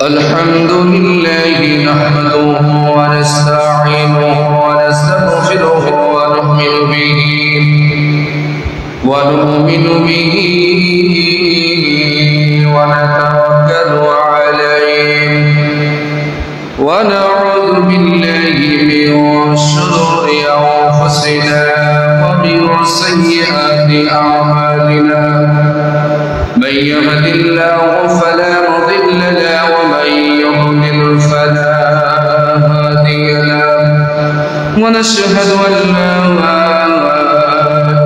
الحمد لله نحمده ونستعينه ونستغفره ونؤمن به ونتوكل عليه ونعوذ بالله من شرور أنفسنا ومن سيئات أعمالنا من يهد الله فلا مضل له ومن يضلل فلا هادي له ونشهد أن لا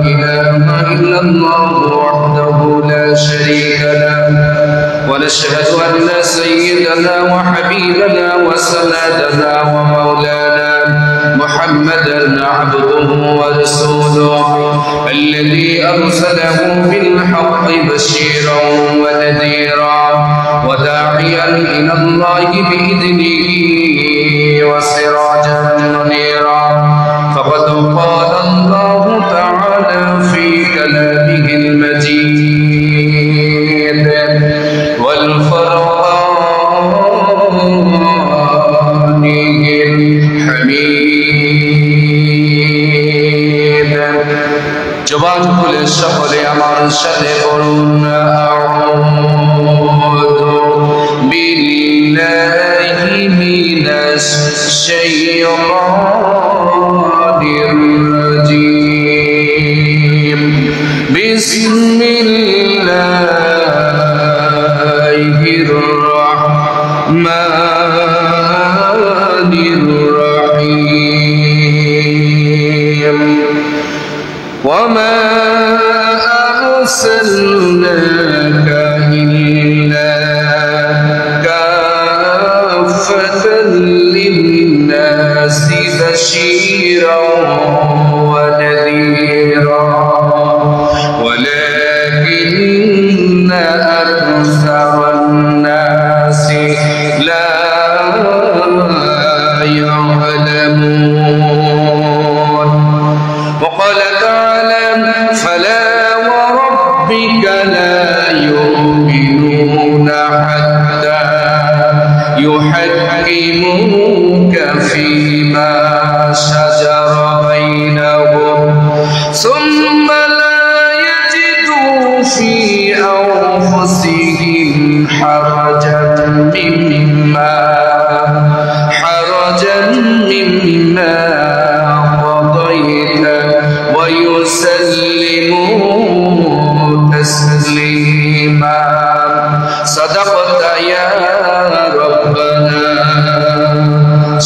إله إلا الله وحده لا شريك له ونشهد أن سيدنا وحبيبنا وسندنا ومولانا محمدا عبده ورسوله الذي أرسله بالحق بشيرا ونذيرا وداعيا إلى الله بإذنه وسراجا منيرا فقد قال الله تعالى في كلامه المجيد والفرقان الحميد জবান খুলে সকলে আমার সাথে বলুন আউযু বিল্লাহি মিনাশ শাইতানির রাজীম বিসমিল্লাহির রাহমানির রাহিম وما أرسلناك إلا كافة للناس بشيرا ونذيرا ولكن أكثر الناس لا يعلمون وقال تعالى فلا وربك لا يؤمنون حتى يحكموك فيما شجر بينهم ثم لا يجدوا في أنفسهم حرجا مما ويسلموا تسليما صدقت يا ربنا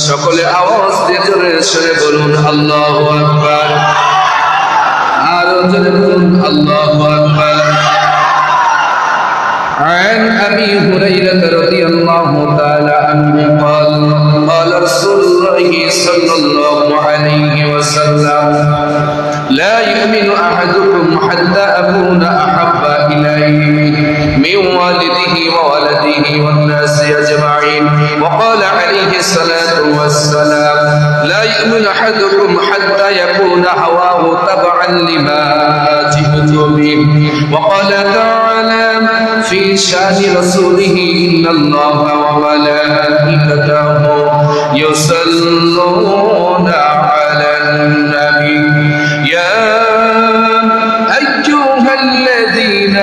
সকলে আওয়াজ দিয়ে জোরে সরে বলুন আল্লাহু আকবার আরো জোরে বলুন আল্লাহু আকবার عن أبي هريرة رضي الله تعالى عنه قال قال رسول الله صلى الله عليه وسلم لا يؤمن أحدكم حتى أكون أحب إليه من والده وولده والناس أجمعين وقال عليه الصلاة والسلام لا يؤمن أحدكم حتى يكون هواه تبعا لما جئت به وقال تعالى في شأن رسوله إن الله وملائكته يصلون على النبي يا أيها الذين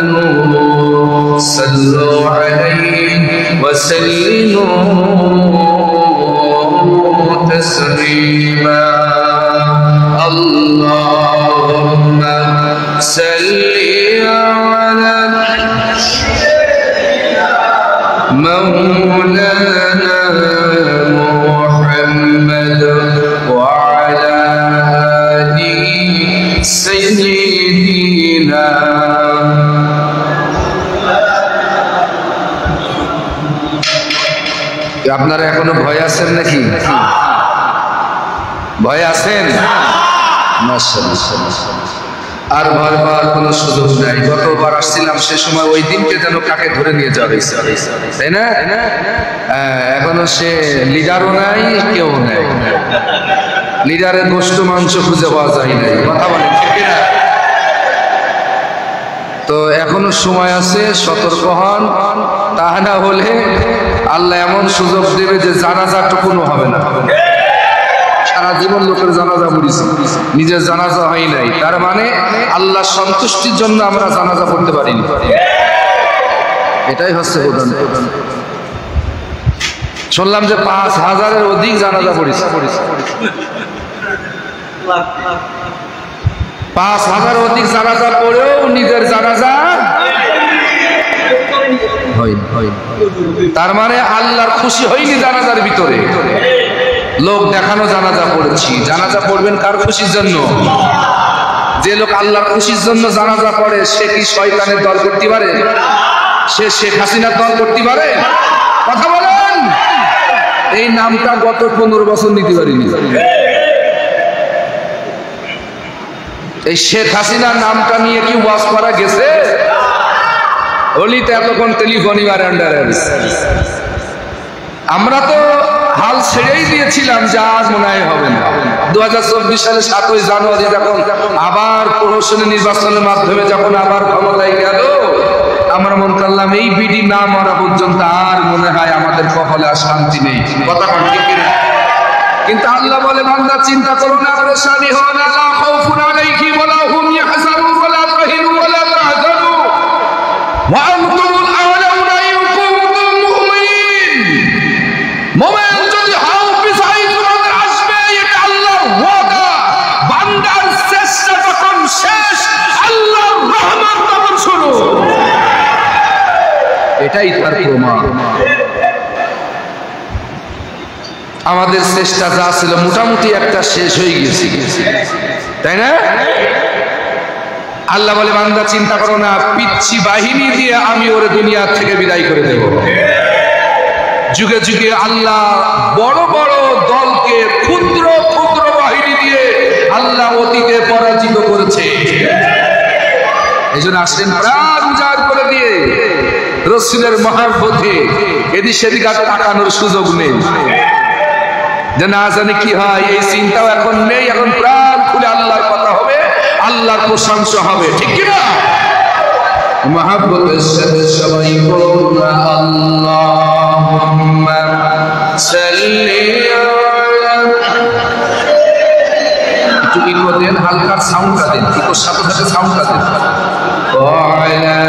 آمنوا صلوا عليه وسلموا تسليما اللهم صل على مولانا محمد وعلى آل سيدنا আপনারা এখনো ভয় আছেন নাকি ভয় আছেন মাশাআল্লাহ আর ভয় পাওয়ার কোনো সুযোগ নাই গতবার আসছিলাম সে সময় ওই দিনকে যেন কাকে ধরে নিয়ে যাবে তাই না এখনো সে লিডারও নাই কেউ নাই লিডারের গোশত মাংস খুঁজে পাওয়া যায় নাই কথা বলেন ঠিক না তো এখনো সময় আছে, সতর্ক হন, তা না হলে আল্লাহ এমন সুযোগ দেবে যে জানাজাটুকুনো হবে না। সারা জীবন লোকের জানাজা পড়েছি, নিজের জানাজা হয় নাই, তার মানে আল্লাহ সন্তুষ্টির জন্য আমরা জানাজা পড়তে পারিনি। এটাই হচ্ছে প্রধান। শুনলাম যে 5000-এর অধিক জানাজা পড়েছে। 5000 অধিক জানাজা পড়েও নিজের জানাজা হয়। তার মানে আল্লাহর খুশি হয়নি জানাজার ভিতরে। লোক দেখানো জানাজা পড়েছি। জানাজা পড়বেন কার খুশির জন্য? যে লোক আল্লাহর খুশির জন্য জানাজা পড়ে সে কি শয়তানের দল করতে পারে? সে শেখ হাসিনার দল করতে পারে? কথা বলেন। এই নামটা গত 15 বছর নিতে পারিনি। এই শেখ হাসিনার নামটা নিয়ে কি ওয়াজ করা গেছে? অলিতে এতক্ষণ টেলিফোনই আর আন্ডারে। আমরা তো হাল ছেড়েই দিয়েছিলাম যে আর মনে হয় হবে না। 2024 সালে 7ই জানুয়ারি যখন আবার প্রহসনী নির্বাচনের মাধ্যমে যখন আবার ক্ষমতায় গেল, আমরা মনে করলাম এই বিডি না মরা পর্যন্ত আর মনে হয় আমাদের কপালে আর শান্তি নেই। কথা ঠিক কিনা? কিন্তু আল্লাহ বলে, বান্দা চিন্তা করো না, পরেশানি হও না, লা খাউফুন আলাইহিম ওয়া লা হুম ইয়াহজানুন ওয়া লা তাহিনু ওয়া লা তাহজানু ওয়া আনতুমুল আ'লাউনা ইন কুনতুম মুমিনিন। মুমিন যদি হও, বিজয় তোমাদের আসবে, এটা আল্লাহর ওয়াদা। বান্দার চেষ্টা যখন শেষ, আল্লাহর রহমত তখন শুরু। এটাই তার প্রমাণ। আমাদের চেষ্টা যা ছিল মোটামুটি একটা শেষ হয়ে গেছে, তাই না? আল্লাহ বলে, বান্দা চিন্তা করো না, পিচ্ছি বাহিনী দিয়ে আমি ওরে দুনিয়া থেকে বিদায় করে দেব। যুগে যুগে আল্লাহ বড় বড় দলকে ক্ষুদ্র ক্ষুদ্র বাহিনী দিয়ে আল্লাহ অতীতে পরাজিত করেছে। এই জন্য আসলেন প্রাণ উজাড় করে দিয়ে রসুলের মহাপথে এদিক সেদিক আর তাকানোর সুযোগ নেই, যে না জানি কি হয়, এই চিন্তাও এখন নেই। এখন প্রাণ খুলে আল্লাহর কথা হবে, আল্লাহর প্রশংসা হবে, ঠিক কিনা? মহাব্বতের সাথে সবাই বলুন আল্লাহুম্মা সাল্লি আলা। একটু ইকো দেন, হালকা সাউন্ডটা দেন, ইকোর সাথে সাথে সাউন্ডটা দেন। ওয়া আলা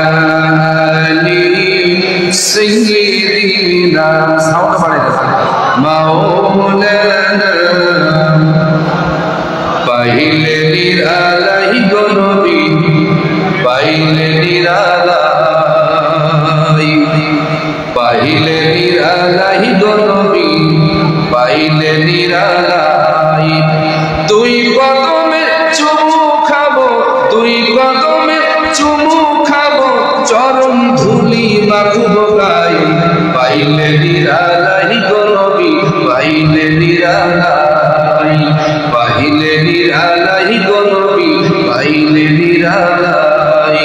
আলি সাইয়্যিদিনা, সাউন্ড বাড়াই দেন। মাওলানা পাইলে নিরালাই গো নবী, পাইলে নিরালাই, পাইলে নিরালাই গো নবী, পাইলে নিরালাই। দুই কদমে চুমু খাবো, দুই কদমে চুমু খাবো, চরণ ধুলি মাখবো গায়ে, পাইলে নিরালাই গো নবী, পাইলে নিরালাই, পাইলে নিরালাই গো নবী, পাইলে নিরালাই।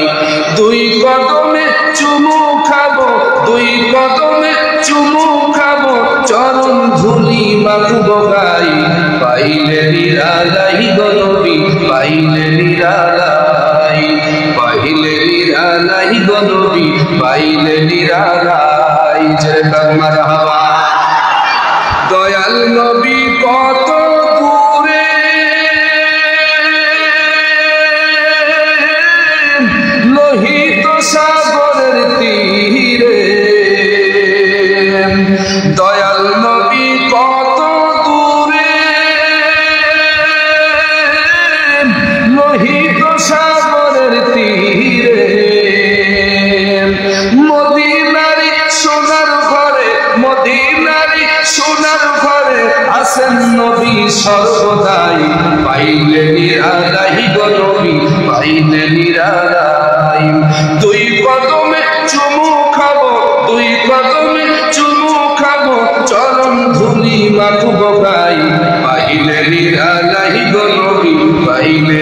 দুই কদমে চুমু খাবো, দুই কদমে চুমু খাবো, চরণ ধুলি মাখবো গায়ে, পাইলে নিরালাই গো নবী, পাইলে নিরালাই, পাইলে নিরালাই গো নবী, পাইলে নিরালাই। জয় মারহাবা। দয়াল নবী কত দূরে, লোহিত সাগরের তীরে। দয়াল নবী কত দূরে, লোহিত সাগরের তীরে। মদিনারি সোনার ঘরে, মদিনারি সোনার ঘরে আছেন নবী সর্বদাই, পাইলে নিরালাই গো নবী, পাইলে নিরালাই। দুই কদমে চুমু খাবো, দুই কদমে চুমু খাবো, চরণ ধুলি মাখবো গায়ে, পাইলে নিরালাই গো নবী, পাইলে।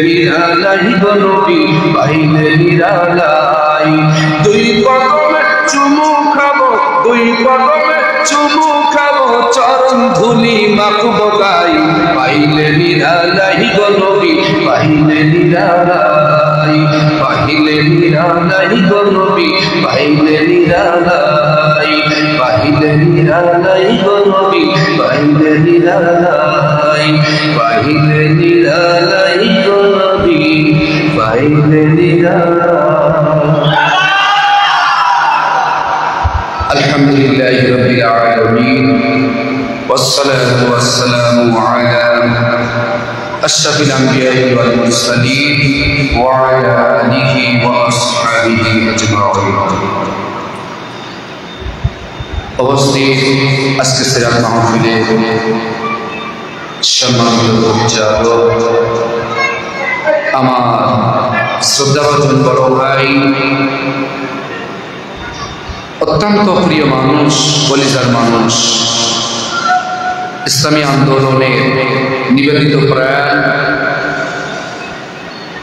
নিরালাই গো নবী পাইলে নিরালাই দুই কদমে চুমু খাবো দুই কদমে চুমু খাবো চরণ ধুলি মাখবো গাই পাইলে নিরালাই গো নবী পাইলে নিরালাই পাইলে নিরালাই গো নবী পাইলে নিরালাই পাইলে নিরালাই গো নবী পাইলে নিরালাই পাইলে নিরালাই গো নবী পাইলে নিরালাই الحمدلله رب العالمين والصلاة والسلام على أشرف الأنبياء والمرسلين وعلى آله وأصحابه أجمعين উপস্থিত আজকে সিরাত মাহফিলে সম্মানিত পরিচালক আমার শ্রদ্ধাভাজন বড় ভাই অত্যন্ত প্রিয় মানুষ কলিজার মানুষ ইসলামী আন্দোলনের নিবেদিত প্রাণ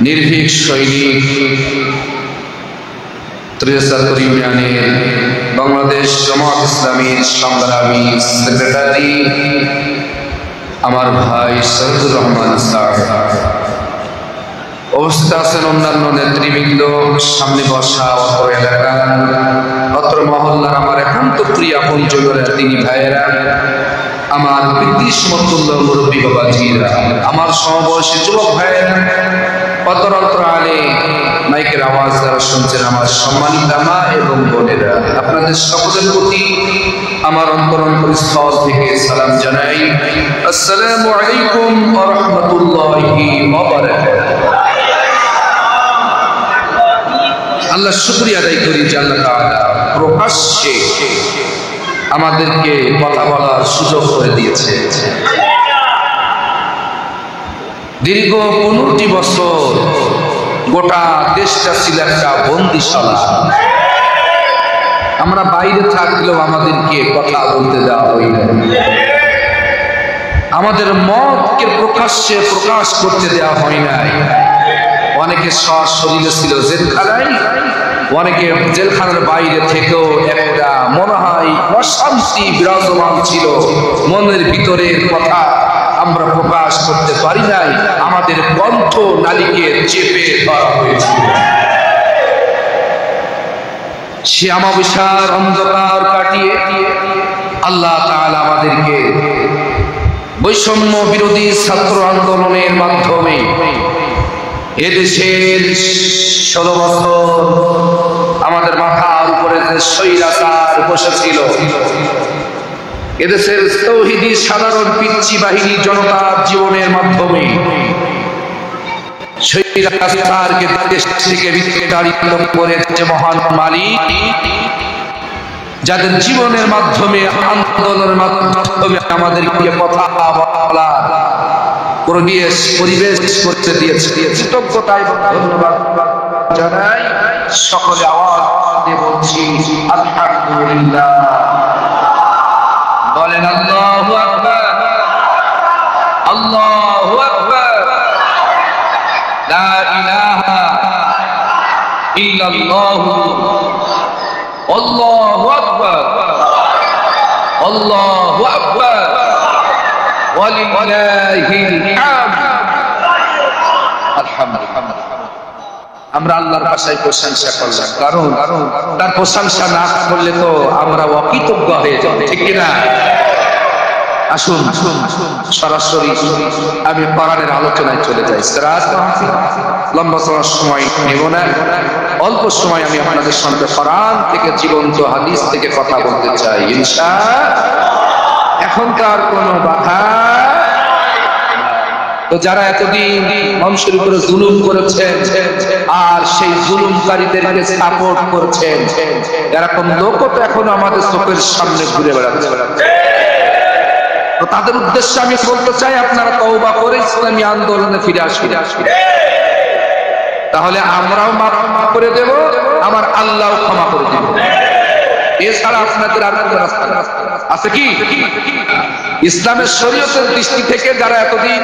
নির্ভীক সৈনিক ত্রিশাতপুর ইউনিয়নের বাংলাদেশ জামাত ইসলামীর সংগ্রামী সেক্রেটারি আমার ভাই শহীদুর রহমান স্যার অবস্থিত আছেন অন্যান্য নেতৃবৃন্দ সামনে বসা অত্র এলাকা অত্র মহল্লার আমার একান্ত প্রিয় আপনজনের তিনি ভাইয়েরা আমার পিতৃসমতুল্য মুরব্বী বাবাজিরা আমার সমবয়সী যুবক ভাইয়েরা অত্র অত্র আলে মাইকের আওয়াজ দ্বারা শুনছেন আমার সম্মানিত মা এবং বোনেরা আপনাদের সকলের প্রতি আমার অন্তরস্থল থেকে সালাম জানাই আসসালামু আলাইকুম ওয়া রাহমাতুল্লাহি ওয়া বারাকাতুহু আল্লাহ শুকরিয়া আদায় করি যে আল্লাহ তাআলা প্রকাশ্যে আমাদেরকে কথা বলার সুযোগ করে দিয়েছে দীর্ঘ 15টি বছর গোটা দেশটা ছিল একটা বন্দিশালা আমরা বাইরে থাকলেও আমাদেরকে কথা বলতে দেওয়া হয়নি আমাদের মতকে প্রকাশ্যে প্রকাশ করতে দেওয়া হয় নাই অনেকে সশরীরে ছিল জেলখানায় অনেকে জেলখানার বাইরে থেকেও একটা মনে হয় অশান্তি বিরাজমান ছিল মনের ভিতরের কথা আমরা প্রকাশ করতে পারি নাই আমাদের কণ্ঠ নালীকে চেপে ধরা হয়েছিল সে অমাবস্যার অন্ধকার কাটিয়ে আল্লাহ তাআলা আমাদেরকে বৈষম্য বিরোধী ছাত্র আন্দোলনের মাধ্যমে এদেশের 16 বছর আমাদের মাথার উপরে যে স্বৈরাচার বসেছিল এদেশের তৌহিদি সাধারণ পিচ্চি বাহিনী জনতার জীবনের মাধ্যমে স্বৈরাচারকে দেশ থেকে বিতাড়িত করেছে মহান মালিক যাদের জীবনের মাধ্যমে আন্দোলনের মাধ্যমে আমাদেরকে কথা বলা পরিবেশ করতে দিয়েছে কৃতজ্ঞতায় ধন্যবাদ জানাই সকলে আওয়াজ দিয়ে বলছি আলহামদুলিল্লাহ বলেন আল্লাহু আকবার আল্লাহু আকবার লা ইলাহা ইল্লাল্লাহ আল্লাহু আকবার আল্লাহু আকবার ওয়ালিল্লাহিল হামদ আলহামদুলিল্লাহ আমরা আল্লাহর ভাষায় প্রশংসা করলাম কারণ তার প্রশংসা না করলে তো আমরা অকৃতজ্ঞ হয়ে যাব ঠিক কি না আসুন সরাসরি আমি কোরআনের আলোচনায় চলে যাই সিরাত মাহফিল লম্বা সময় নেব না অল্প সময় আমি আপনাদের সামনে কোরআন থেকে জীবন্ত হাদিস থেকে কথা বলতে চাই ইনশাআল্লাহ এখনকার কোনো বাধা তো যারা এতদিন মানুষের উপরে জুলুম করেছেন আর সেই জুলুমকারীদেরকে সাপোর্ট করছেন এরকম লোকও তো এখনো আমাদের চোখের সামনে ঘুরে বেড়াচ্ছে তো তাদের উদ্দেশ্যে আমি বলতে চাই আপনারা তওবা করে ইসলামী আন্দোলনে ফিরে আসুন তাহলে আমরাও মাফ করে দেব আমার আল্লাহও ক্ষমা করে দেব এছাড়া আপনাদের আর কোনো রাস্তা আছে কি? ইসলামের শরীয়তের দৃষ্টি থেকে যারা এতদিন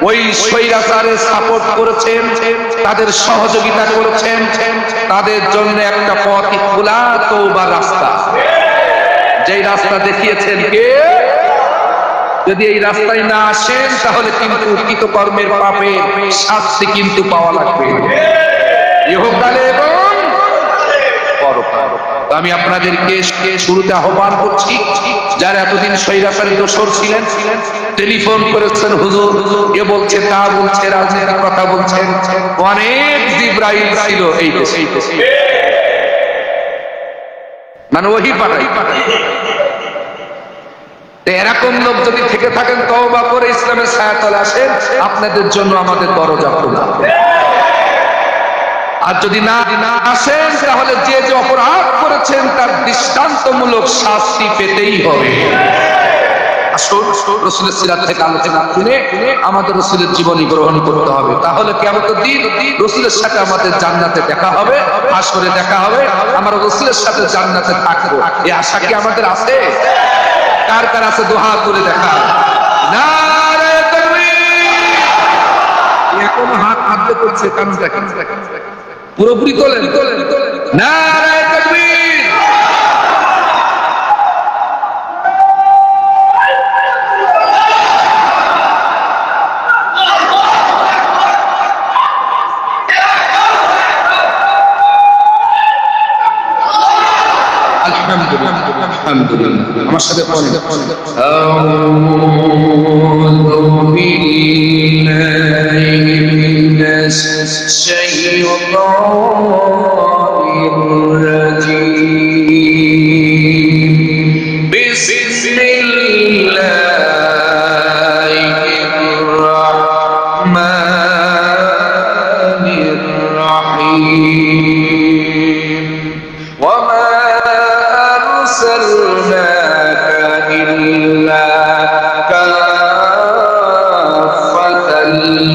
ওই স্বৈরাচারের সাপোর্ট করেছেন, তাদের সহযোগিতা করেছেন, তাদের জন্য একটা পথ খোলা, তওবার রাস্তা। যেই রাস্তা দেখিয়েছেন কে? যদি এই রাস্তায় না আসেন তাহলে কিন্তু কৃতকর্মের পাপে শাস্তি কিন্তু পাওয়া লাগবে, ইহকালে এবং পরকালে। আমি আপনাদেরকে শুরুতে আহ্বান করছি, যারা এতদিন স্বৈরাচারী দোসর ছিলেন, টেলিফোন করেছেন, হুজুর এ বলছে তা বলছে, রাজনীতির কথা বলছেন, অনেক জিবরাইল ছিল এই দেশে, মানে ওহি পাঠাই। এরকম লোক যদি থেকে থাকেন, তওবা করে ইসলামের ছায়াতলে আসেন, আপনাদের জন্য আমাদের দরজা খোলা। আর যদি না আসেন তাহলে যে যে অপরাধ করেছেন তার দৃষ্টান্তমূলক শাস্তি পেতেই হবে। আসুন রাসূলের সিরাত থেকে আলোচনা শুনে আমাদের রাসূলের জীবনী গ্রহণ করতে হবে, তাহলে কিয়ামতের দিন রাসূলের সাথে আমাদের জান্নাতে দেখা হবে, হাশরে দেখা হবে, আমরা রাসূলের সাথে জান্নাতে থাকবো। এই আশা কি আমাদের আছে? কার কার আছে? দোয়া করে দেখা। নারে তাকবীর! এখন হাত আদ্য করছে, কামটা পুরোপুরি তোলেন। নারে তাকবীর! আলহামদুলিল্লাহ, আলহামদুলিল্লাহ। আমার সাথে পড়েন, আউযু বিল্লাহি মিনাশ শাইতানির রাজীম। বিসমিল্লাহির রাহমানির রাহিম। ওয়ামা أرسلناك إلا كافة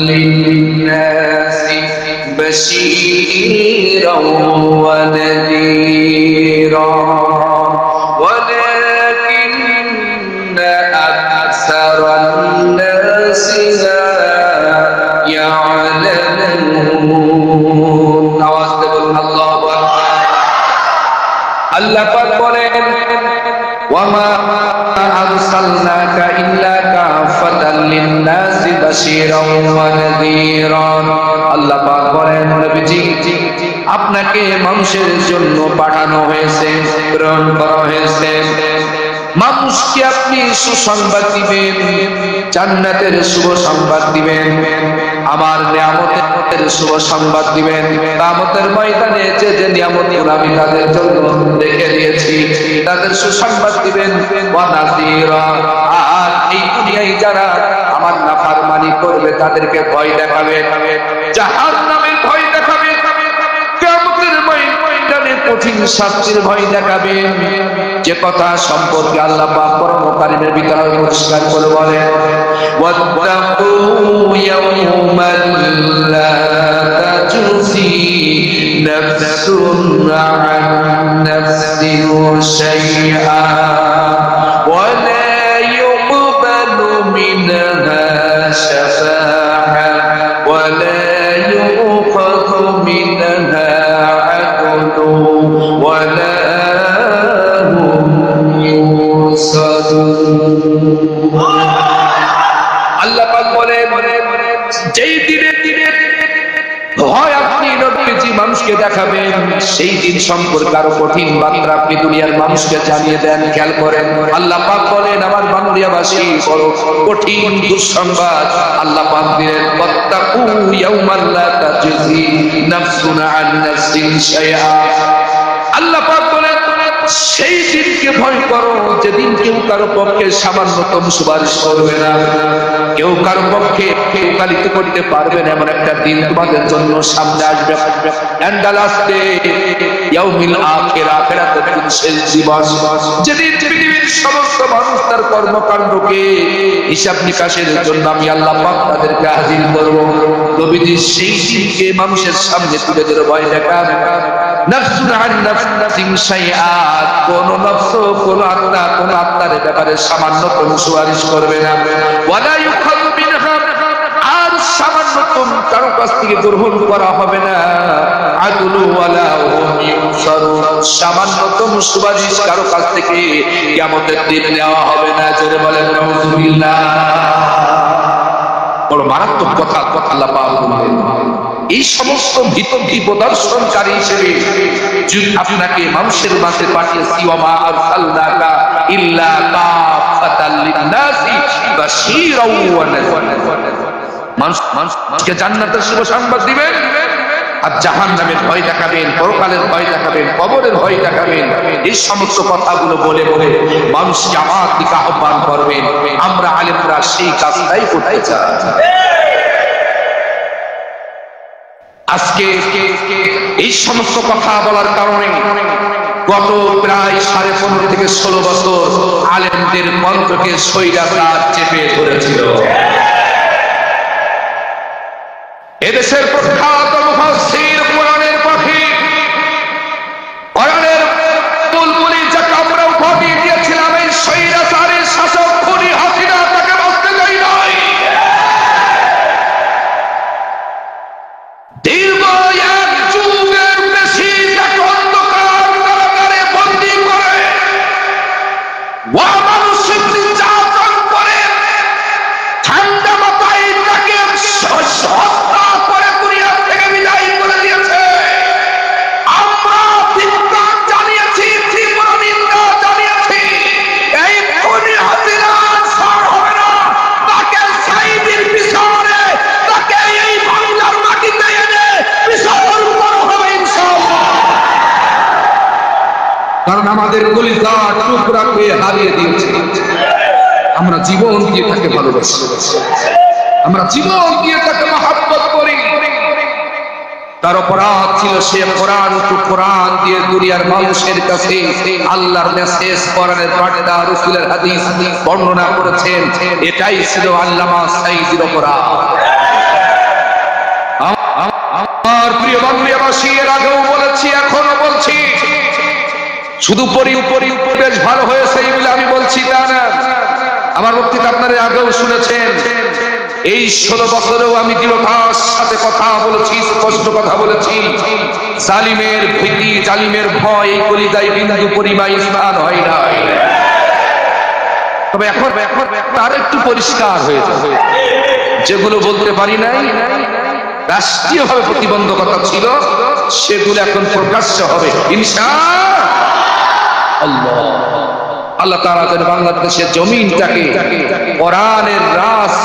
للناس بشيرا ونذيرا ولكن أكثر الناس لا يعلمون. আল্লাহ পাক বলেন, ওয়ামা আরসালনাকা ইল্লা কাফাতাল লিন-নাসি বাশীরান ওয়া নাযীরান। আল্লাহ পাক বলেন, নবীজি আপনাকে মানুষের জন্য পাঠানো হয়েছে, প্রেরণ করা হয়েছে। মানুষকে আপনি সুসংবাদ দিবেন, জান্নাতের শুভ সংবাদ দিবেন, আমার নিয়ামতের শুভ সংবাদ দিবেন। কিয়ামতের ময়দানে যে যে নিয়ামতগুলো আমি তাদের জন্য রেখে দিয়েছি তাদের সুসংবাদ দিবেন। ওয়া নাযীরা, আর এই দুনিয়ায় যারা আমার নাফরমানি করবে তাদেরকে ভয় দেখাবেন, জাহান্নামের ভয় দেখাবেন, কিয়ামতের ময়দানে কঠিন শাস্তির ভয় দেখাবেন। যে কথা সম্পর্কে আল্লাহ পাক কোরআন কারীমের ভিতরে পরিষ্কার করে বলেন, ওয়াত্তাকু ইয়াওমান লা তাজজি নাফসুন আন নাফসিন শাইআ ওয়া লা ইউকবালু মিনহা শাফাআ ওয়া লা ইউখাযু মিনহা আদলু ওয়া লা আল্লাহ পাক বলেন, যেই দিনে ভয় আপনি নবীজি মানুষকে দেখাবেন, সেই দিন সম্পর্কে আরো কঠিন বার্তা আপনি দুনিয়ার মানুষকে জানিয়ে দেন। খেয়াল করেন, আল্লাহ পাক বলেন, আমার বান্দরিয়াবাসী বড় কঠিন দুঃসংবাদ আল্লাহ পাক দিলেন, ওয়াত্তাকু ইয়াওমান লা তাজজি নাফসুন আন নাফসিন শাইআ। আল্লাহ পাক বলেন, সেই দিনকে ভয় করো যেদিন কেউ কারো পক্ষে সামান্যতম সুপারিশ করবে না, কেউ কারো পক্ষে ওকালতি করতে পারবে না, এমন একটা দিন তোমাদের জন্য সামনে আসবে। ইয়াউমিল আখিরা, আখিরাতের দিন, শেষ দিবস, যেদিন পৃথিবীর সমস্ত মানুষ তার কর্মকাণ্ডকে হিসাব নিকাশের জন্য আমি আল্লাহ পাক তাদেরকে হাজির করব। নবীজি সেই দিনকে মানুষের সামনে তুলে ধরে ভয় দেখান। নাফসুন আন নাফসিন শাইআ, কোন নফস কোন আত্মার ব্যাপারে সামান্যতম সুপারিশ করবে না। ওয়ালা ইউখাযু মিনহা, আর সামান্যতম কারো কাছ থেকে গ্রহণ করা হবে না। আদলু ওয়ালা হুম ইউনসারুন, সামান্যতম সুপারিশ কারো কাছ থেকে কিয়ামতের দিন নেওয়া হবে না। জোরে বলেন নাউযুবিল্লাহ। বড় মারাত্মক কথা আল্লাহ পাক বলেন। এই সমস্ত ভীতি প্রদর্শনকারী হিসেবে আপনাকে মানুষের মাঝে পাঠিয়েছি, ওয়া মা আরসালনাকা ইল্লা কাফাতাল লিন-নাসি বাশীরাও ওয়া নাযীরা। মানুষকে জান্নাতের শুভ সংবাদ দিবেন আর জাহান্নামের ভয় দেখাবেন, পরকালের ভয় দেখাবেন, কবরের ভয় দেখাবেন। এই সমস্ত কথাগুলো বলে বলে মানুষকে আমার দিকে আহ্বান করবেন। আমরা আলেমরা সেই কাজটাই করতে চাই। আজকে এই সমস্ত কথা বলার কারণে গত প্রায় 15.5 থেকে 16 বছর আলেমদের কণ্ঠকে স্বৈরাচার চেপে ধরেছিল। এদেশের প্রখ্যাত মুফাসসির, কোরআনের পাখি, কোরআনের বুলবুলি যাকে আমরা উপাধি দিয়েছিলাম, এই স্বৈরাচারের শাসক খুনি হাসিনা তাকে বাঁচতে দেয় নাই। দীর্ঘ 1 যুগের বেশি তাকে অন্ধকার কারাগারে বন্দী করে, অমানুষিক নির্যাতন করে, ঠান্ডা মাথায় তাকে হত্যা করে দুনিয়া থেকে বিদায় করে দিয়েছে। আমরা ধিক্কার জানিয়েছি, তীব্র নিন্দা জানিয়েছি। এই খুনি হাসিনা ছাড় হবে না। তাকে সাইদের পিছনে, তাকে এই বাংলার মাটিতে এনে বিসর্জন করা হবে ইনশাআল্লাহ। কারণ আমাদের কলিজা টুকরা করে হারিয়ে দিয়েছে। আমরা জীবন দিয়ে তাকে ভালোবাসি, আমরা জীবন দিয়ে তাকে মহব্বত করি। তার অপরাধ ছিল সে কোরআন দিয়ে দুনিয়ার মানুষের কাছে আল্লাহর মেসেজ, কোরআনের বার্তা, রাসূলের হাদিস বর্ণনা করেছেন। এটাই ছিল আল্লামা সাঈদীর অপরাধ। আমার প্রিয় বাংলাবাসী, এর আগেও বলেছি, এখনো বলছি, শুধু উপরিবেশ ভালো হয়েছে এই বলে আমি বলছি তা না। আমার বক্তৃতা আপনারা আগেও শুনেছেন। এই 16 বছরেও আমি দৃঢ়তার সাথে কথা বলেছি, স্পষ্ট কথা বলেছি। জালিমের ভীতি, জালিমের ভয় এই কলিজায় বিন্দু পরিমাণ স্থান হয় না। তবে এখন আর একটু পরিষ্কার হয়ে যাবে। যেগুলো বলতে পারি নাই, রাষ্ট্রীয়ভাবে প্রতিবন্ধকতা ছিল, সেগুলো এখন প্রকাশ্য হবে ইনশাআল্লাহ। আল্লাহ তাআলা যেন বাংলাদেশের জমিনটাকে কোরআনের রাস,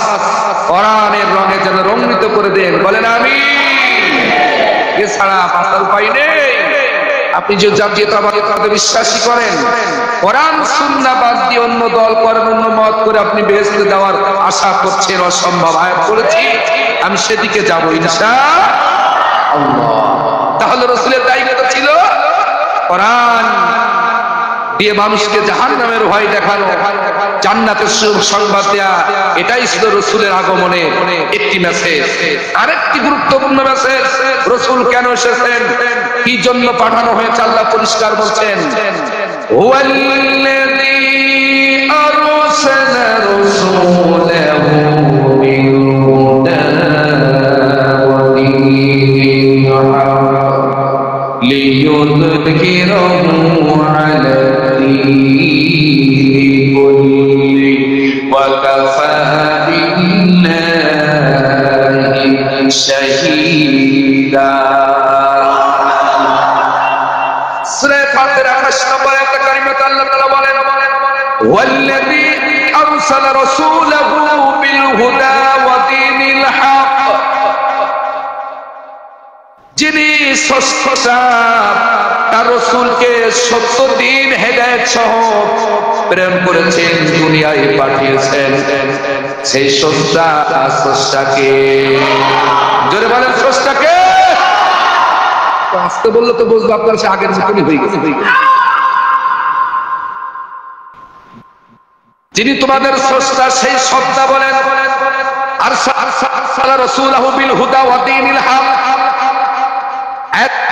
কোরআনের রঙে যেন রঙিত করে দেন। বলেন আমিন। এছাড়া বাঁচার উপায় নেই। আপনি যে জাতীয়তাবাদে বিশ্বাসী করেন, কোরআন সুন্নাহ বাদ দিয়ে অন্য দল করেন, অন্য মত করে আপনি বেহেশতে যাওয়ার আশা করছেন, অসম্ভব। আয়াত করেছি, আমি সেদিকে যাব ইনশাআল্লাহ। তাহলে রাসূলের দায়িত্ব ছিল কোরআন দিয়ে মানুষকে জাহান্নামের ভয় দেখানো, জান্নাতের সংবাদ দেয়া। এটাই ছিল রাসূলের আগমনে একটি মেসেজ। আরেকটি গুরুত্বপূর্ণ মেসেজ, রাসূল কেন এসেছেন, কি জন্য পাঠানো হয়েছে, আল্লাহ পরিষ্কার বলছেন, হুয়াল্লাযী আরসালা রাসূলাহু বিল হুদা ওয়া দীনিল হক লিইয়ুযহিরাহু আলা শাহীদা। সূরা ফাতির 28 নম্বর আয়াতে কারিমাতে আল্লাহ তাআলা বলেন, ওয়াল্লাযী আরসালা রাসূলাহু বিল হুদা ওয়া দীনিল হক, যিনি স্রষ্টা তার রাসূলকে সত্য দিন, হেদায়েত সহ প্রেরণ করেছেন, দুনিয়ায় পাঠিয়েছেন। সেই স্রষ্টাকে, জোরে বলেন স্রষ্টাকে। আসতে বললে তো বুঝবো আপনার সে আগের মতনই হয়ে গেছে। যিনি তোমাদের স্রষ্টা, সেই সত্তা বলেন আরসালা রাসূলাহু বিল হুদা ওয়া দীনিল হক,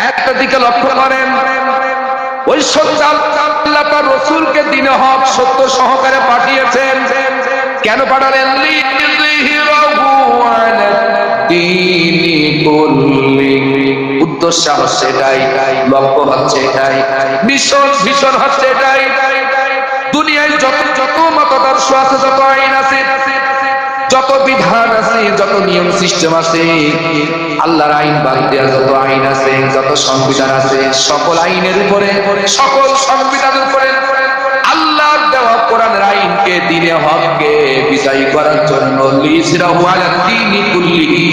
একটা দিকে লক্ষ্য করেন, ওই সত্য আল্লাহ তার রাসূলকে দ্বীনে হক সত্য সহকারে পাঠিয়েছেন। কেন পাঠালেন? লিযহিরাহু আলা দ্বীনি কুল্লি। উদ্দেশ্য হচ্ছে এটাই, লক্ষ্য হচ্ছে এটাই, মিশন হচ্ছে এটাই। দুনিয়ায় যত মতাদর্শ আছে, যত আইন আছে, যত বিধান আছে, যত নিয়ম সিস্টেম আছে, আল্লাহর আইন বাদ দেওয়া যত আইন আছে, যত সংবিধান আছে, সকল আইনের উপরে, সকল সংবিধানের উপরে আল্লাহর দেওয়া কোরআনের আইনকে দ্বীনে হককে বিজয়ী করার জন্য লিযহিরাহু আলা দ্বীনি কুল্লিহি,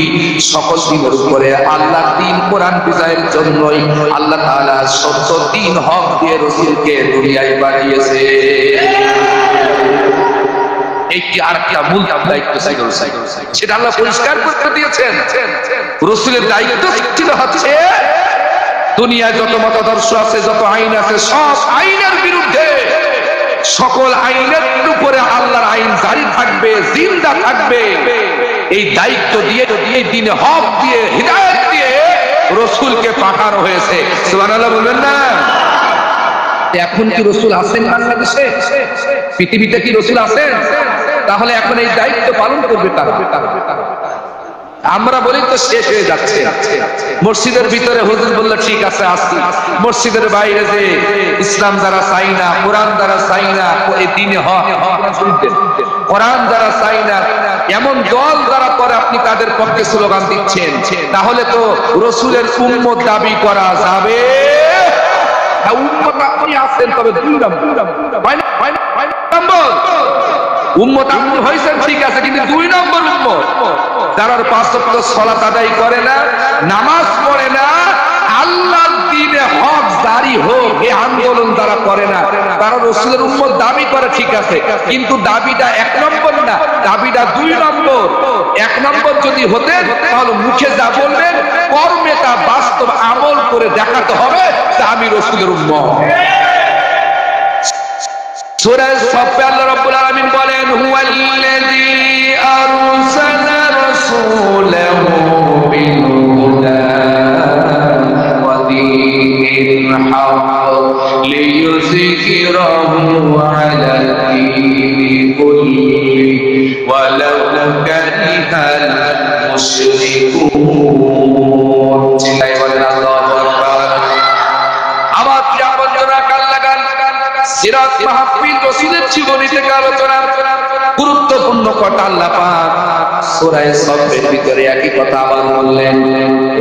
সকল দ্বীনের উপরে আল্লাহর দ্বীন কোরআন বিজয়ের জন্যই আল্লাহ তাআলা সত্য দ্বীন হক দিয়ে রাসূলকে দুনিয়ায় পাঠিয়েছে। এই কি আর কি মূল দায়িত্ব ছিল, সেটা আল্লাহ পরিষ্কার করে দিয়েছেন। রাসূলের দায়িত্ব ছিল হচ্ছে দুনিয়ায় যত মতাদর্শ আছে, যত আইন আছে, সব আইনের বিরুদ্ধে, সকল আইনের উপরে আল্লাহর আইন জারি থাকবে, জিন্দা থাকবে। এই দায়িত্ব দিয়ে এই দ্বীনে হক দিয়ে, হিদায়াত দিয়ে রাসূলকে পাঠানো হয়েছে। সুবহানাল্লাহ বলবেন না? এখন কি রাসূল আছেন বাংলাদেশে? পৃথিবীতে কি রাসূল আছেন? তাহলে এখন এই দায়িত্ব পালন করবে কারা? আমরা বলি তো শেষ হয়ে যাচ্ছে। মসজিদের ভিতরে হুজুর বলল ঠিক আছে আসছি, মসজিদের বাইরে যে ইসলাম দ্বারা চাই না, কোরআন দ্বারা চাই না, এই দ্বীনে হক কোরআন দ্বারা চাই না, এমন দল দ্বারা করে আপনি তাদের পক্ষে স্লোগান দিচ্ছেন, তাহলে তো রাসূলের উম্মত দাবি করা যাবে? উম্মত আপনি আছেন, তবে দুই নম্বর উম্মত আপনি হয়েছেন ঠিক আছে, কিন্তু দুই নম্বর উম্মত যারা 5 ওয়াক্ত সালাত আদায় করে না, নামাজ পড়ে না, আল্লাহর দ্বীনে হক জারি হোক এই আন্দোলন যারা করে না, তারা রাসূলের উম্মত দাবি করে ঠিক আছে, কিন্তু দাবিটা 1 নম্বর না, দাবিটা 2 নম্বর। 1 নম্বর যদি হতে তাহলে মুখে যা বলবেন কর্মে তা বাস্তব আমল করে দেখাতে হবে যে আমি রাসূলের উম্মত। সূরা সাফে আল্লাহ রাব্বুল আলামিন বলেন, হুয়াল্লাযী আরসালা রাসূলাহু বিল হুদা ওয়া দীনিল হক লিইয়ুযহিরাহু আলা দ্বীনি কুল্লি ওয়ালাউ কারিহাল মুশরিকুন। চিল্লায়ে বলেন আল্লাহু আকবার। আবার জাবরা কাল লাগান সিরাত মাহফিল রাসূলের জীবনী থেকে আলোচনা, গুরুত্বপূর্ণ কথা আল্লাহ পাক সূরা সাফের ভিতরে একই কথা আবার বললেন,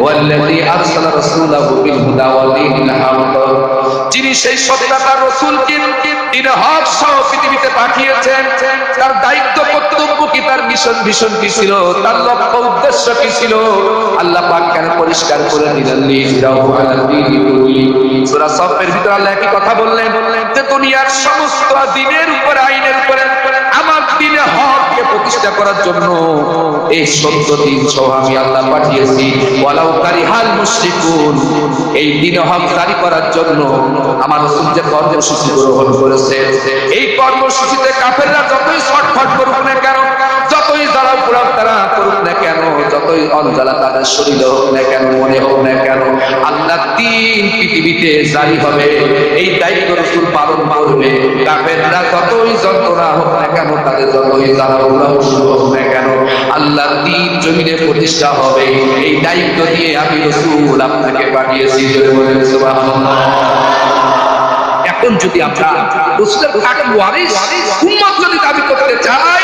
ওয়াল্লাযী আরসালা রাসূলাহু বিল হুদা ওয়া দীনিল হক, যিনি সেই সত্যতার রাসূলকে দ্বীনে হক সহ পৃথিবীতে পাঠিয়েছেন। তার দায়িত্ব কর্তব্য কি, তার মিশন ভিশন কি ছিল, তার লক্ষ্য উদ্দেশ্য কি ছিল, আল্লাহ পাক কেন পরিষ্কার করে দিলেন? লিযহিরাহু আলা দীনি কুল্লি। সূরা সাফের ভিতরে আল্লাহ একই কথা বললেন যে দুনিয়ার সমস্ত দ্বীনের উপরে, আইনের উপরে আমার দ্বীনে হককে প্রতিষ্ঠা করার জন্য এই সত্য দ্বীন সহ আমি আল্লাহ পাঠিয়েছি। ওয়ালাউ কারিহাল মুশরিকুন, এই দ্বীনে হক জারি করার জন্য আমার রাসূল যে কর্মসূচি গ্রহণ করেছে, এই কর্মসূচিতে কাফেররা যতই ছটফট করুক না কেন, যতই জ্বালা পোড়া তারা করুক না কেন, যতই অঞ্জলা তাদের শরীরে হোক না কেন, মনে হোক না কেন, আল্লাহর দ্বীন পৃথিবীতে জারি হবে, এই দায়িত্ব রাসূল পালন করবে। কাফেররা যতই যন্ত্রণা হোক না কেন, তাদের যতই জ্বালা পোড়া হোক না কেন, আল্লাহর দ্বীন জমিনে প্রতিষ্ঠা হবে, এই দায়িত্ব দিয়ে আমি রাসূল আপনাকে পাঠিয়েছি। জোরে বলেন সুবহানাল্লাহ। এখন যদি আমরা রাসূলের খাঁটি ওয়ারিস উম্মত যদি দাবি করতে চাই,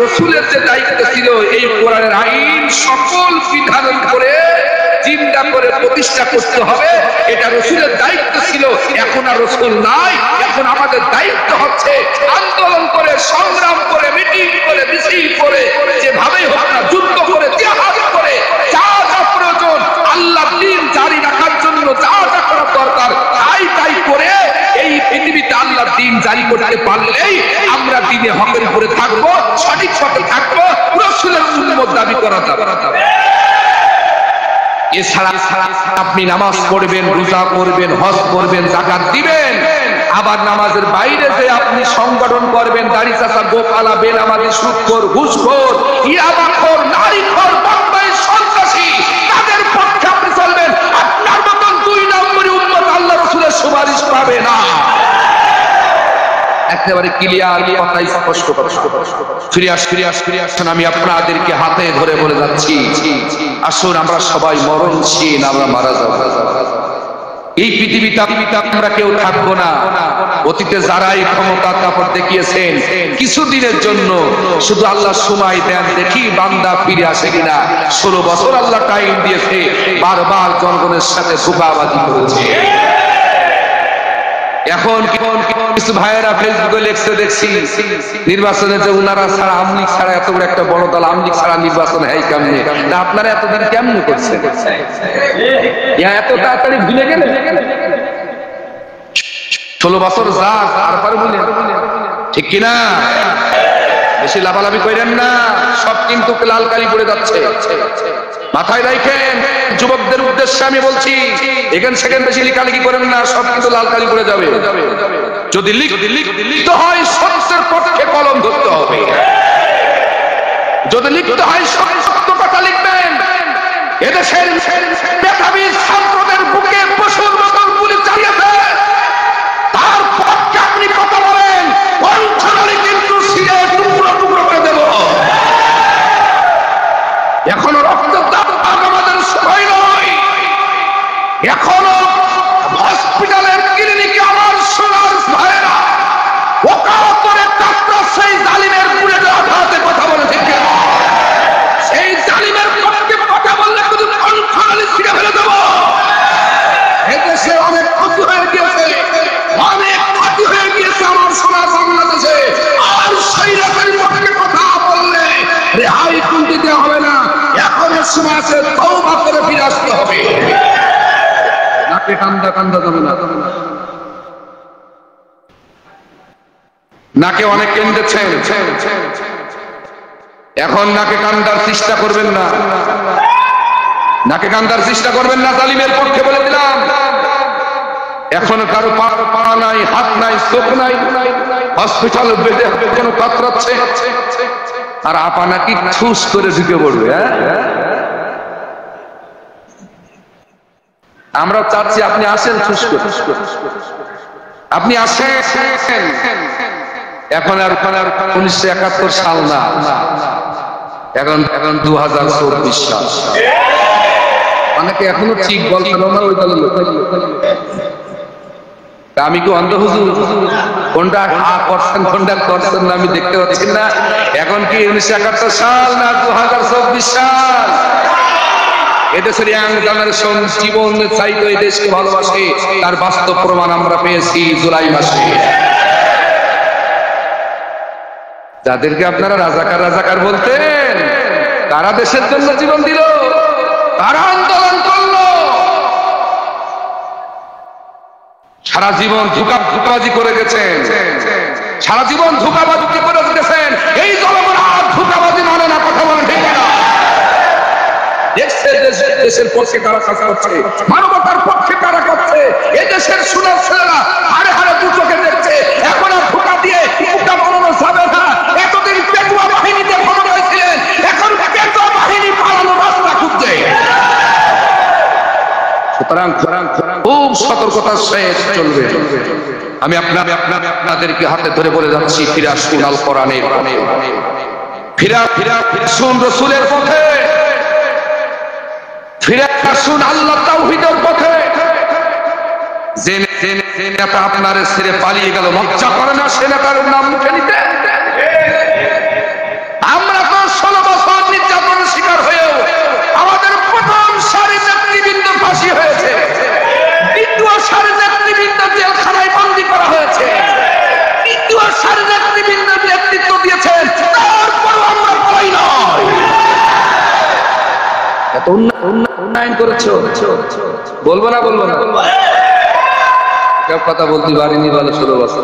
রাসূলের যে দায়িত্ব ছিল এই কোরআনের আইন সকল বিধানের উপরে জিন্দা করে প্রতিষ্ঠা করতে হবে, এটা রাসূলের দায়িত্ব ছিল। এখন আর রাসূল নাই, এখন আমাদের দায়িত্ব হচ্ছে আন্দোলন করে, সংগ্রাম করে, মিটিং করে, মিছিল করে, যেভাবেই হোক না যুদ্ধ করে, জিহাদ করে, যা যা প্রয়োজন আল্লাহর দ্বীন জারি রাখার জন্য যা যা করার দরকার তাই করে এই পৃথিবীতে আল্লাহর দ্বীন জারি করতে পারলেই আমরা দ্বীনে হকের উপরে থাকবো, সঠিক পথে থাকবো, রাসূলের উম্মত দাবি করা যাবে। এছাড়া আপনি নামাজ পড়বেন, রোজা করবেন, হজ করবেন, যাকাত দিবেন, আবার নামাজের বাইরে যে আপনি সংগঠন করবেন, দাড়ি চাচা, গোপালা, বেনামাজি, সুদখোর, ঘুষখোর, ইয়াবাখোর, নারীখোর, বাম্বাই সন্ত্রাসী, তাদের পক্ষে আপনি চলবেন। আপনার মতো যাবে না। একেবারে ক্লিয়ার কথাই স্পষ্ট কথা। ফিরে আসুন, আমি আপনাদেরকে হাতে ধরে বলে যাচ্ছি, আসুন আমরা সবাই মরণশীল, আমরা মারা যাব। এই পৃথিবীতে আমরা কেউ থাকবো না। অতীতে যারাই ক্ষমতা তারপর দেখিয়েছেন কিছুদিনের জন্য, শুধু আল্লাহ সময় দেন দেখি বান্দা ফিরে আসে কিনা। 16 বছর আল্লাহ টাইম দিয়েছে, বারবার জনগণের সাথে ধোঁকাবাজি করেছে। এখন কিছু ভাইয়েরা ফেসবুকে লিখছে দেখছি, নির্বাচনে যে উনারা ছাড়া, আওয়ামী লীগ ছাড়া এত বড় একটা বড় দল, আওয়ামী লীগ ছাড়া নির্বাচন হয় কেমনে? আপনারা এতদিন কেমন করছেন? এত তাড়াতাড়ি ভুলে গেলে? 16 বছর যাক, তারপরে ভুলে, ঠিক কিনা? বেশি লাভালাভি করেন না, সব কিন্তু লাল কালি পড়ে যাচ্ছে। মাথায় রাখেন, যুবকদের উদ্দেশ্যে আমি বলছি, এখান সেখানে বেশি লিখালিখি করেন না, সব কিন্তু লাল কালি পড়ে যাবে। যদি লিখতে হয় সত্যের পক্ষে কলম ধরতে হবে, যদি লিখতে হয় সত্য কথা লিখবেন। এদেশের মেধাবী ছাত্রদের বুকে পশুর মতন গুলি চালিয়েছে, তার পক্ষে আপনি কথা বলেন, কণ্ঠনালী কিন্তু ছিঁড়ে টুকরো টুকরো করে দেব। এখনো রক্তদান আমাদের সময় নয়, এখনো হসপিটালের ক্লিনিকে আমার সোনার ভাইয়েরা ওকালতের ডাক্তার সেই জালিমের পুরে হাতে কথা বলে, ঠিক না? সেই জালিমের পক্ষে কথা বললে শুধু কণ্ঠনালী ছিঁড়ে ফেলে দেব। এদেশে অনেক ক্ষতি হয়ে গিয়েছে, অনেক ক্ষতি হয়ে গিয়েছে আমার সোনার বাংলাদেশে। আর সেই রকমের পক্ষে কথা বললে রেহাই কিন্তু দেওয়া হবে না। এখনের সময় আছে, তওবা করে ফিরে আসতে হবে। নাকে কান্দা যাবে না। নাকে অনেক কেন্দ্রেছেন, এখন নাকে কান্দার চেষ্টা করবেন না, নাকে কান্দার চেষ্টা করবেন না, জালিমের পক্ষে বলে দিলাম। এখন কারো পা নাই, হাত নাই, চোখ নাই, হসপিটাল বেডে যেন কাতরাচ্ছে, আর আপা নাকি ঠুস করে ঢুকে পড়বে। আমরা চাচ্ছি আপনি আসেন, ঠুস করে আপনি আসেন। এখন আর 1971 সাল না, এখন 2024 সাল। অনেকে এখনো ঠিক বলছেন না ওই দলের লোক। আমি কি অন্ধ হুজুর? কোনটা করছেন কোনটা করছেন না আমি দেখতে পাচ্ছি না। এখন কি 1971 সাল না 2024 সাল? এদেশের ইয়াং জেনারেশন জীবন চাইতো, এই দেশকে ভালোবাসে, তার বাস্তব প্রমাণ আমরা পেয়েছি জুলাই মাসে। যাদেরকে আপনারা রাজাকার বলতেন, তারা দেশের জন্য জীবন দিল, তারা আন্দোলন করলো, সারা জীবন ধোঁকাবাজি করে গেছেন, সারা জীবন ধোঁকাবাজি করে গেছেন। এই জনগণ আর ধোঁকাবাজি মানে না, কথা বলেন ঠিক না? দেশের পক্ষে কারা কাজ করছে, মানবতার পক্ষে কারা করছে, এদেশের সোনার ছেলেরা হারে হারে দু চোখে দেখছে। এখন আর ধোঁকা দিয়ে মুখটা বানানো যাবে না। এতদিন পেটুয়া বাহিনীতে ভ্রমণ হয়েছিলেন, এখন পেটুয়া বাহিনী পালানো রাস্তা খুঁজছে। সুতরাং খুব সতর্কতার সাথে চলবে। আমি আপনাদেরকে হাতে ধরে বলে যাচ্ছি, ফিরে আসুন আল কোরআনের, ফিরে আসুন রাসূলের পথে, ফিরে আসুন আল্লাহ তাওহীদের পথে। যে নেতা আপনার ছেড়ে পালিয়ে গেল, লজ্জা করে না সে নেতার নাম মুখে নিতে? আমরা তো 16 বছর নির্যাতনের শিকার হয়েও আমাদের প্রথম সারির নেতৃবৃন্দ ফাঁসি হয়েছে, দ্বিতীয় সারির নেতৃবৃন্দ জেলখানায় বন্দী করা হয়েছে, তৃতীয় সারির নেতৃবৃন্দ নেতৃত্ব দিয়েছেন, তারপরও আমরা ভয় নয়। এত উন্নয়ন করেছো, বলবো না সব কথা বলতে পারিনি, বলে 16 বছর।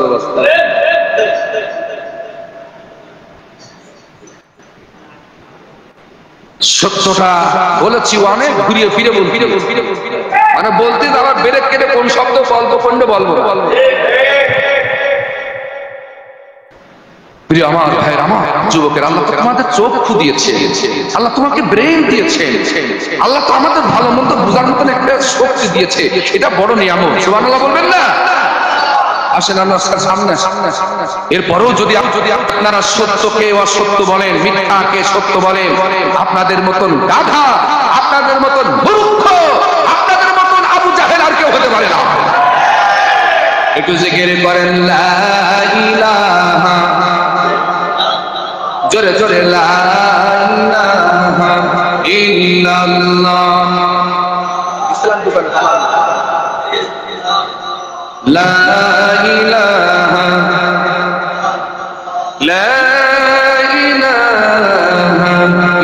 সত্যটা বলেছি, অনেক ঘুরিয়ে ফিরে মানে বলতে আবার বেরেক কেটে কোন শব্দ বলবো। প্রিয় আমার ভাইয়ের, আমার যুবকের, আল্লাহ আমাদের চক্ষু দিয়েছে, আল্লাহ তোমাকে ব্রেন দিয়েছে, আল্লাহ তো আমাদের ভালো মন্দ বোঝার মতন একটা শক্তি দিয়েছে। এটা বড় নিয়ামত, সুবহানাল্লাহ বলবেন না? আসেন আমরা সামনে সামনে সামনে। এরপরেও যদি আপনারা সত্যকে অসত্য বলেন, মিথ্যাকে সত্য বলেন, আপনাদের মতন গাধা, আপনাদের মতন মূর্খ, আপনাদের মতন আবু জাহেল আর কেউ হতে পারে না। একটু জিকির করেন লা ইলাহা, জোরে জোরে লা ইলাহা ইল্লাল্লাহ। ইসলাম দোকানে লা ইলাহা, লা ইলাহা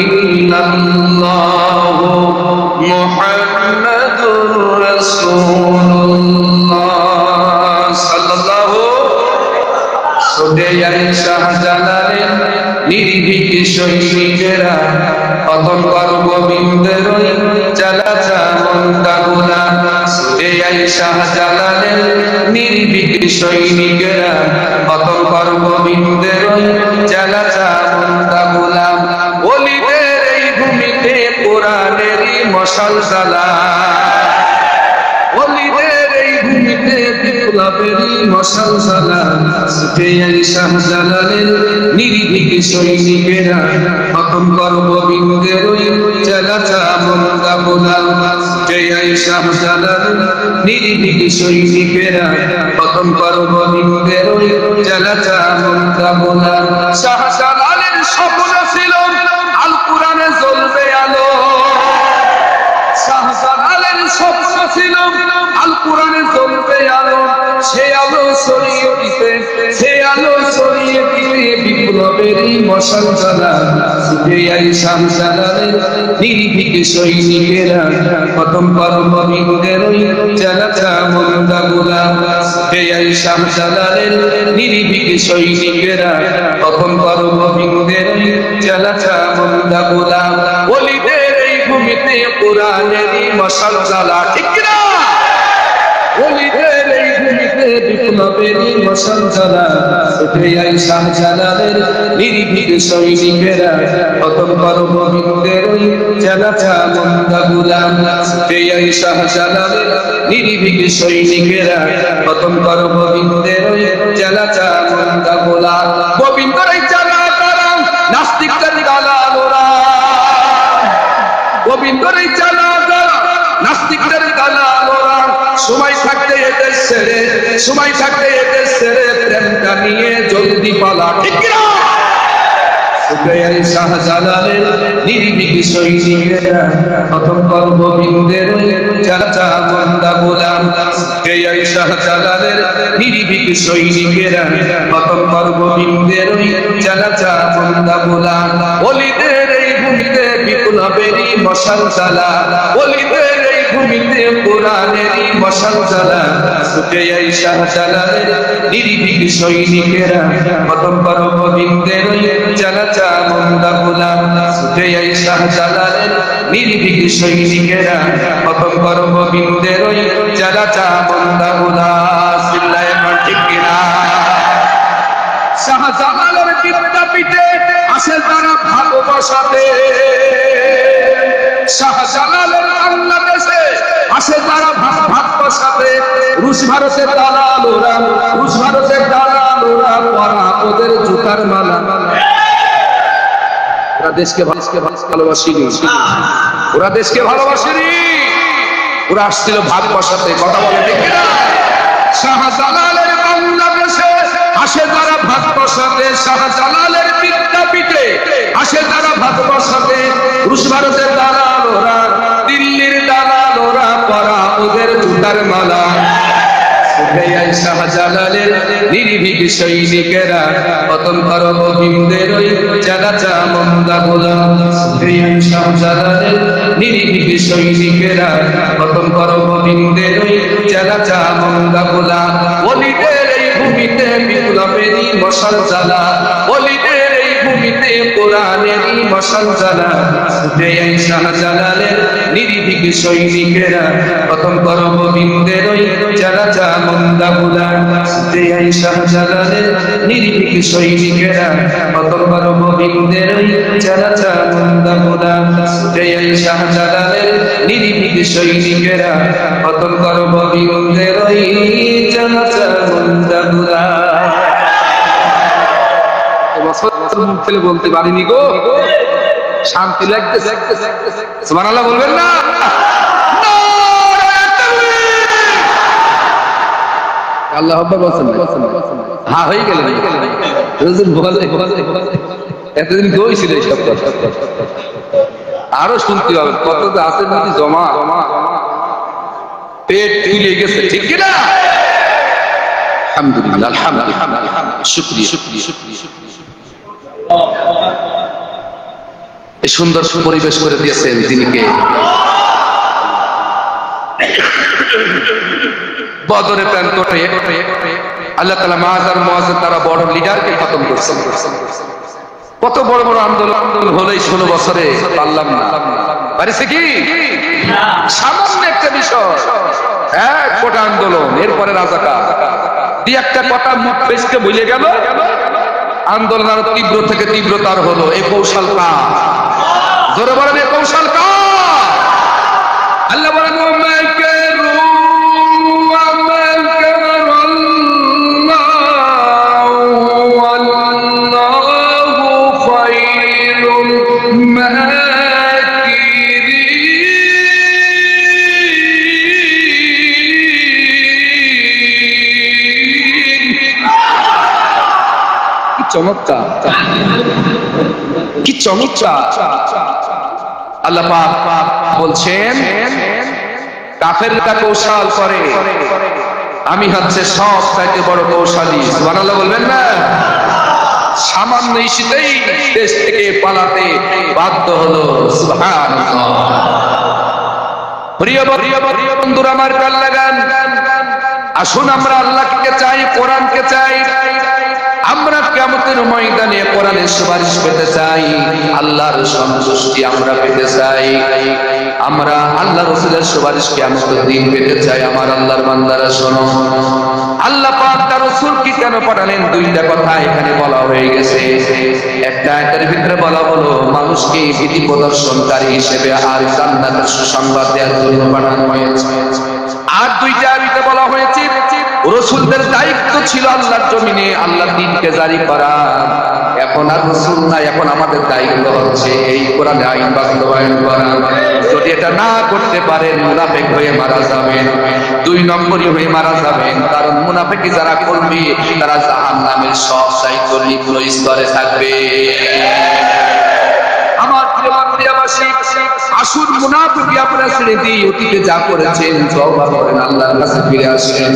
ইল্লাল্লাহ মুহাম্মাদুর রাসূলুল্লাহ সাল্লাল্লাহু আলাইহি শাহজালালের নির্ভীক সৈনিকেরা পতন কর গোবিন্দের চালাচা মন্দাগুলা। এই শাহজালালের নির্ভীক সৈনিকেরা পতন কর গোবিন্দের চালাচা মন্দাগুলা। ওলিদের এই ভূমিতে কোরআনেরই মশাল জ্বালা, ওলিদের এই ভূমিতে বিপ্লবেরই মশাল জ্বালা। এই শাহজালালের নির্ভীক সৈনিকেরা পতন কর গোবিন্দের চালাচা মন্দাগুলা। এই শাহজালালের নির্ভীক সৈনিকেরা পতন কর গোবিন্দের চালাচা মন্দাগুলা। শাহজালালের স্বপ্ন ছিল আল কোরআনে জ্বলবে আলো, শাহজালালের স্বপ্ন ছিল আল কোরআনে জ্বলবে আলো। সে আলো ছড়িয়ে দিতে, সে আলো ছড়িয়ে দিতে বিপ্লবেরই মশাল জ্বালা। এই শাহজালালের নির্ভীক সৈনিকেরা পতন কর গোবিন্দের চালাচা মন্দাগুলা। এই শাহজালালের নির্ভীক সৈনিকেরা পতন কর গোবিন্দের চালাচা মন্দাগুলা। ওলিদের এই ভূমিতে কোরআনেরই মশাল জ্বালা, ঠিক না? ওলিদের এই ভূমিতে বিপ্লবেরই মশাল জ্বালা। এই শাহজালালের নির্ভীক সৈনিকেরা পতন কর গোবিন্দের চালাচা মন্দাগুলা। এই শাহজালালের নির্ভীক সৈনিকেরা পতন কর গোবিন্দের চালাচা মন্দাগুলা। গোবিন্দের চালা তারা নাস্তিকদের দালাল ওরা, গোবিন্দের চালা তারা নাস্তিকদের দালাল ওরা। সময় থাকতে এদের ছেড়ে, সময় থাকতে এদের ছেড়ে প্রেমটা নিয়ে জলদি পালা, ঠিক না? শাহজালালের নির্ভীক সৈনিকেরা পতন কর গোবিন্দের চালাচা মন্দাগুলা। এই শাহজালালের নির্ভীক সৈনিকেরা পতন কর গোবিন্দের চালাচা মন্দাগুলা। ওলিদের এই ভূমিতে বিপ্লবেরই মশাল জ্বালা, ওলিদের এই ভূমিতে কোরআনেরই মশাল জ্বালা। এই শাহজালালের নির্ভীক সৈনিকেরা পতন কর গোবিন্দের চালাচা মন্দাগুলা। এই শাহজালালের নির্ভীক সৈনিকেরা পতন কর গোবিন্দের চালাচা মন্দাগুলা। ঠিক কিনা? শাহজালালের বিদ্যাপীঠে আসে তারা ভালোবাসাতে, শাহজালালের বাংলাদেশে আসে তারা ভাত বসাতে। রুশ ভারতের দালাল ওরা, রুশ ভারতের দালাল ওরা, পরা ওদের জুতার মালা। ওরা দেশকে ভালোবাসেনি, ওরা দেশকে ভালোবাসেনি, ওরা আসছিল ভাত বসাতে। কথা বলে ঠিক না? শাহজালালের বাংলাদেশে আসে তারা ভাত বসাতে, শাহজালালের বিদ্যাপীঠে আসে তারা ভাত বসাতে। রুশ ভারতের দালাল ওরা, দিল্লির দালাল ওরা, পরা ওদের জুতার মালা। শাহজালালের নির্ভীক সৈনিকেরা পতন কর গোবিন্দের চালাচা মন্দাগুলা। শাহজালালের নির্ভীক সৈনিকেরা পতন কর গোবিন্দের চালাচা মন্দাগুলা। ওলিদের এই ভূমিতে বিপ্লবেরই মশাল জ্বালা, ওলিদের এই ভূমিতে কোরআনেরই মশাল জ্বালা, ছুটে আয় শাহজালালের নির্ভীক সৈনিকেরা, খতম করো গোবিন্দের ওই চারাচা মন্দা বুলা। ছুটে আয় শাহজালালের নির্ভীক সৈনিকেরা, খতম করো গোবিন্দের ওই চারাচা মন্দা বুলা। ছুটে আয় শাহজালালের নির্ভীক সৈনিকেরা, খতম করো গোবিন্দের ওই চারাচা মন্দা বুলা। মুখ ফেলে বলতে পারিনি গো, শান্তি লাগতেছে। সুবহানাল্লাহ বলবেন না? আল্লাহু আকবার বলছেন, হ্যাঁ হয়ে গেল। হুজুর বলে এতদিন কই ছিল এই সব কথা, আরো শুনতে হবে কত আছে যদি জমা, পেট ফুলে গেছে, ঠিক কি না? আলহামদুলিল্লাহ, আলহামদুলিল্লাহ, শুকরিয়া, শুকরিয়া। এই সুন্দর পরিবেশ করে দিয়েছেন তিনি কে? বদরে প্রান্তরে আল্লাহ তাআলা মাজার মুআজ্জিন তারা বড় লিডারকে খতম করছেন। কত বড় বড় আন্দোলন হলেই 16 বছরে পারলাম না, পারিছে কি? সামান্য একটা বিষয়, এক কোটা আন্দোলন, এরপরে রাজাকার দিয়ে একটা কথা মুখ পেছকে ভুলে গেল, আন্দোলন আরো তীব্র থেকে তীব্রতার হলো। এই কৌশল কার? জোরে বলেন, এই কৌশল কার? আল্লাহ বলেন চমৎকার, কি চমৎকার। আল্লাহ পাক বলছেন কাফেররা কৌশল করে, আমি হচ্ছে সব চাইতে বড় কৌশলী। সুবহানাল্লাহ বলবেন না? সামান্য ইস্যুতেই দেশ থেকে পালাতে বাধ্য হলো। সুবহানাল্লাহ। প্রিয় বন্ধুরা আমার, কান লাগান, আসুন আমরা আল্লাহকে চাই, কোরআনকে চাই। আমরা কিয়ামতের ময়দানে কোরআনের সুপারিশ পেতে চাই, আল্লাহর সন্তুষ্টি আমরা পেতে চাই, আমরা আল্লাহ রাসূলের সুপারিশ কিয়ামতের দিন পেতে চাই। আমার আল্লাহর বান্দারা শোনো, আল্লাহ পাক তার রাসূলকে কেন পাঠালেন? দুইটা কথা এখানে বলা হয়ে গেছে। একটা আয়াতের ভিতরে বলা হলো মানুষকে ভীতি প্রদর্শনকারী হিসেবে আর জান্নাতের সুসংবাদ দেওয়ার জন্য পাঠানো হয়েছে। আর দুইটা আয়াতে বলা হয়েছে রাসূলদের দায়িত্ব ছিল আল্লাহর জমিনে আল্লাহর দ্বীনকে জারি করা। এখন আর রাসূল না, এখন আমাদের দায়িত্ব হচ্ছে এই কোরআনের আইন বাস্তবায়ন করা। যদি এটা না করতে পারেন মুনাফিক হয়ে মারা যাবেন, 2 নম্বরই হয়ে মারা যাবেন। কারণ মুনাফিকি যারা করবে তারা জাহান্নামের সব চাইতে নিম্ন স্তরে থাকবে। আমার প্রিয়বাসী, আসুন মুনাফিকি আপনারা ছেড়ে দিয়ে অতীতে যা করেছেন তওবা করেন, আল্লাহর কাছে ফিরে আসেন।